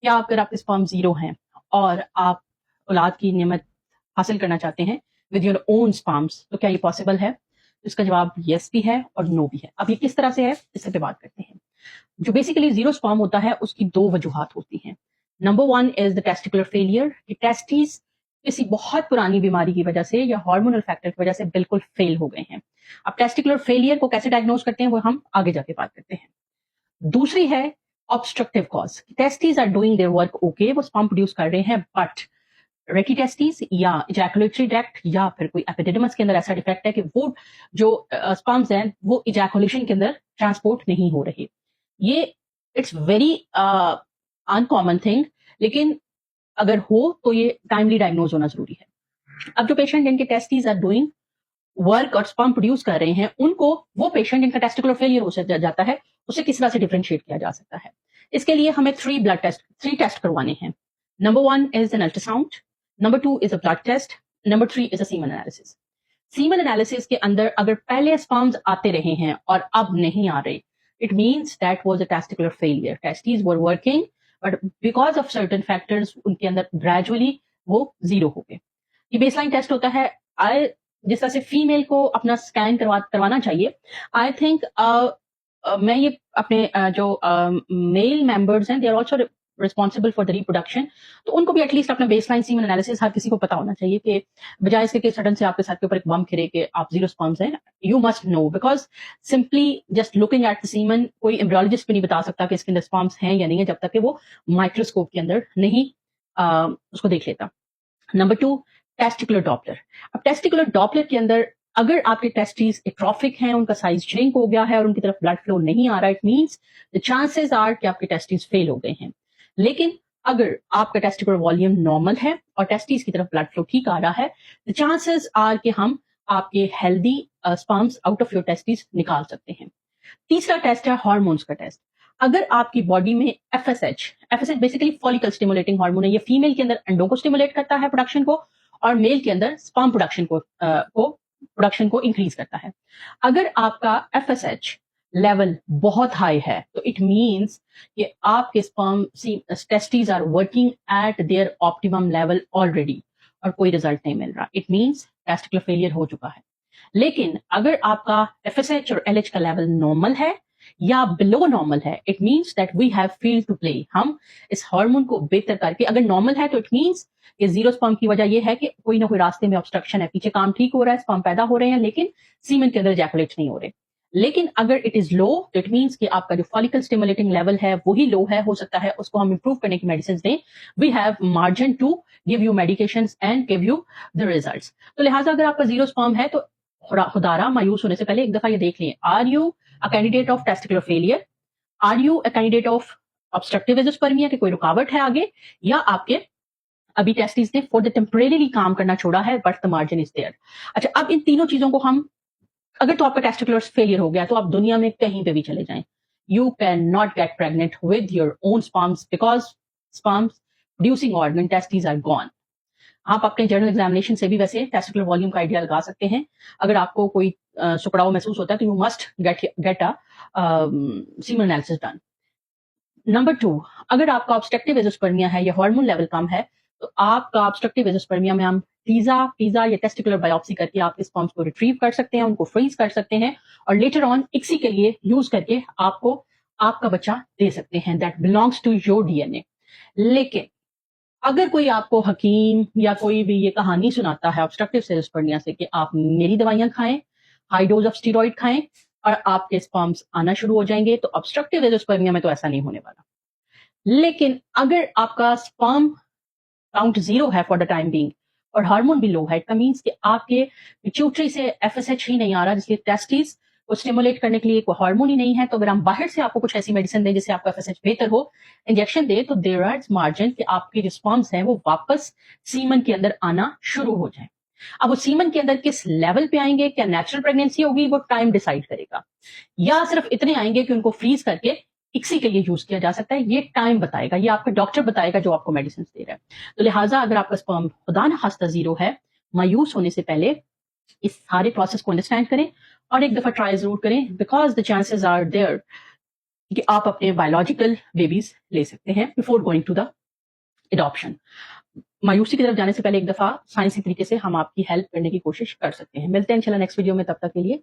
या अगर आपके स्पर्म जीरो हैं और आप औलाद की नेमत हासिल करना चाहते हैं विद योर ओन स्पर्म्स, तो क्या ये पॉसिबल है? इसका जवाब यस भी है और नो भी है। अब ये किस तरह से है, इससे पे बात करते हैं। जो बेसिकली जीरो स्पर्म होता है उसकी दो वजूहात होती हैं। Number one is the testicular failure. Testis किसी बहुत पुरानी बीमारी की वजह से या हार्मोनल फैक्टर की वजह से बिल्कुल फेल हो गए हैं। अब टेस्टिकुलर फेलियर को कैसे डायग्नोज करते हैं वो हम आगे जाके बात करते हैं। दूसरी है obstructive cause. Testis are doing their work okay, वो स्पर्म प्रोड्यूस कर रहे हैं, बट रेटी टेस्टिस या इजैकुलेटरी ट्रैक्ट या फिर कोई एपिडिडमस के अंदर ऐसा डिफेक्ट है कि वो जो स्पर्म्स हैं वो इजैकुलेशन के अंदर ट्रांसपोर्ट नहीं हो रहे। ये इट्स वेरी अनकॉमन थिंग, लेकिन अगर हो तो ये टाइमली डायग्नोज होना जरूरी है। अब जो पेशेंट जिनके टेस्टिस आर डूइंग वर्क और स्पर्म प्रोड्यूस कर रहे हैं, उनको वो पेशेंट जिनका टेस्टिकुलर फेलियर हो जाता है उसे किस तरह से डिफरेंशिएट किया जा सकता है। इसके लिए हमें थ्री टेस्ट करवाने हैं। Number one is an ultrasound, number two is a blood test, number three is a semen analysis. Semen analysis के अंदर अगर पहले स्पर्म्स आते रहे हैं और अब नहीं आ रहे, it means that was a testicular failure. Testis were working but because of certain factors उनके अंदर ग्रेजुअली वो जीरो हो गए। ये बेसलाइन टेस्ट होता है। आई जिस तरह से फीमेल को अपना स्कैन करवाना चाहिए, आई थिंक मैं ये अपने जो मेल मेंबर्स हैं they are also responsible for the reproduction, तो उनको भी एटलीस्ट अपना बेसलाइन सीमन एनालिसिस हर किसी को पता होना चाहिए कि बजाय इसके कि सडन से आपके साथ के ऊपर एक बम फिरे कि आप जीरो स्पर्म्स हैं। You must know, because simply just looking at the semen कोई एम्ब्रियोलॉजिस्ट भी नहीं बता सकता कि इसके अंदर स्पर्म्स हैं या नहीं है जब तक कि वो माइक्रोस्कोप के अंदर नहीं उसको देख लेता। Number two, testicular Doppler. अब टेस्टिकुलर डॉपलर के अंदर अगर आपके टेस्टिस एट्रोफिक हैं, उनका साइज श्रिंक हो गया है और उनकी तरफ ब्लड फ्लो नहीं आ रहा, it means the chances are कि आपके टेस्टिस फेल हो गए हैं। लेकिन अगर आपका टेस्टिकुलर वॉल्यूम नॉर्मल है और टेस्टिस की तरफ ब्लड फ्लो ठीक आ रहा है, द चांसेस आर कि हम आपके healthy sperms out of your testis निकाल सकते हैं। तीसरा टेस्ट है हार्मोन्स का टेस्ट। अगर आपकी बॉडी में FSH basically follicle stimulating hormone है, ये फीमेल के अंदर अंडों को स्टिमुलेट करता है प्रोडक्शन को, और मेल के अंदर स्पर्म प्रोडक्शन को इंक्रीज करता है। अगर आपका एफएसएच लेवल बहुत हाई है तो इट मींस कि आपके sperm testis are working at their optimum level already और कोई रिजल्ट नहीं मिल रहा, इट मींस टेस्टिकुलर फेलियर हो चुका है। लेकिन अगर आपका एफएसएच और एलएच का लेवल नॉर्मल है या बिलो नॉर्मल है, it means that we have field to play. हम इस हार्मोन को बेहतर करके, अगर नॉर्मल है तो इट मींस ये जीरो स्पर्म की वजह ये है कि कोई ना कोई रास्ते में ऑब्स्ट्रक्शन है, पीछे काम ठीक हो रहा है, स्पर्म पैदा हो रहे हैं लेकिन सीमेन के अंदर जैकुलेट नहीं हो रहे। लेकिन अगर इट इज लो तो इट मींस कि आपका जो फॉलिकल स्टिमुलेटिंग लेवल है वही लो है, हो सकता है उसको हम इंप्रूव करने की मेडिसिन दें। We have margin to give you medications and give you the results. तो लिहाजा अगर आपका जीरो स्पर्म है तो खुदारा मायूस होने से पहले एक दफा ये देख लें, are you a candidate of testicular failure, are you a candidate of obstructive azoospermia कि कोई रुकावट है आगे, या आपके अभी टेस्टिस ने फॉर द टेम्परेरी काम करना छोड़ा है but the margin is there. अच्छा, अब इन तीनों चीजों को हम, अगर तो आपका टेस्टिकुलर फेलियर हो गया तो आप दुनिया में कहीं पे भी चले जाएं, you can not get pregnant with your own sperms because sperms producing organ testis are gone. आप अपने जर्नल एग्जामिनेशन से भी वैसे टेस्टिकुलर वॉल्यूम का आइडिया लगा सकते हैं। अगर आपको कोई सुकड़ाव महसूस होता है तो you must get a semen analysis done. Number two, अगर आपका ऑब्स्ट्रक्टिव एजोस्पर्मिया है या हार्मोन लेवल कम है तो आपका ऑब्स्ट्रक्टिव एजोस्पर्मिया में हम पिज्जा या टेस्टिकुलर बायोप्सी करके आपके स्पर्म्स को रिट्रीव कर सकते हैं, उनको फ्रीज कर सकते हैं और लेटर ऑन इक्सी के लिए यूज करके आपको आपका बच्चा दे सकते हैं that belongs to your DNA. लेकिन अगर कोई आपको हकीम या कोई भी ये कहानी सुनाता है ऑब्स्ट्रक्टिव एजोस्पर्मिया से कि आप मेरी दवाइयां खाएं, हाई डोज ऑफ स्टीरॉइड खाएं और आपके स्पर्म्स आना शुरू हो जाएंगे, तो ऑब्स्ट्रक्टिव एजोस्पर्मिया में तो ऐसा नहीं होने वाला। लेकिन अगर आपका स्पर्म काउंट जीरो है फॉर द टाइम बीइंग और हार्मोन भी लो है, इट मींस कि आपके पिट्यूटरी से एफएसएच ही नहीं आ रहा, जिसके टेस्टिस को स्टिमुलेट करने के लिए कोई हार्मोन ही नहीं है। तो अगर हम बाहर से आपको कुछ ऐसी मेडिसिन दें जिससे आपका एफएसएच बेहतर हो, इंजेक्शन दे, तो देयर आर मार्जिन कि आपके जो स्पर्म्स हैं वो वापस सीमन के अंदर आना शुरू हो जाए। अब वो सीमन के अंदर किस लेवल पे आएंगे, क्या नेचुरल प्रेगनेंसी होगी, वो टाइम डिसाइड करेगा, या सिर्फ इतने आएंगे कि उनको फ्रीज करके इक्सी के लिए यूज किया जा सकता है, ये टाइम बताएगा, ये आपका डॉक्टर बताएगा जो आपको मेडिसिन दे रहा है। तो लिहाजा अगर आपका स्पर्म खुदा न खास्ता जीरो है, मायूस होने से पहले इस सारे प्रोसेस को अंडरस्टैंड करें और एक दफा ट्राई जरूर करें, because the chances are there कि आप अपने बायोलॉजिकल बेबीज ले सकते हैं before going to the adoption. मायूसी की तरफ जाने से पहले एक दफा साइंसी तरीके से हम आपकी हेल्प करने की कोशिश कर सकते हैं। मिलते हैं इंशाल्लाह नेक्स्ट वीडियो में, तब तक के लिए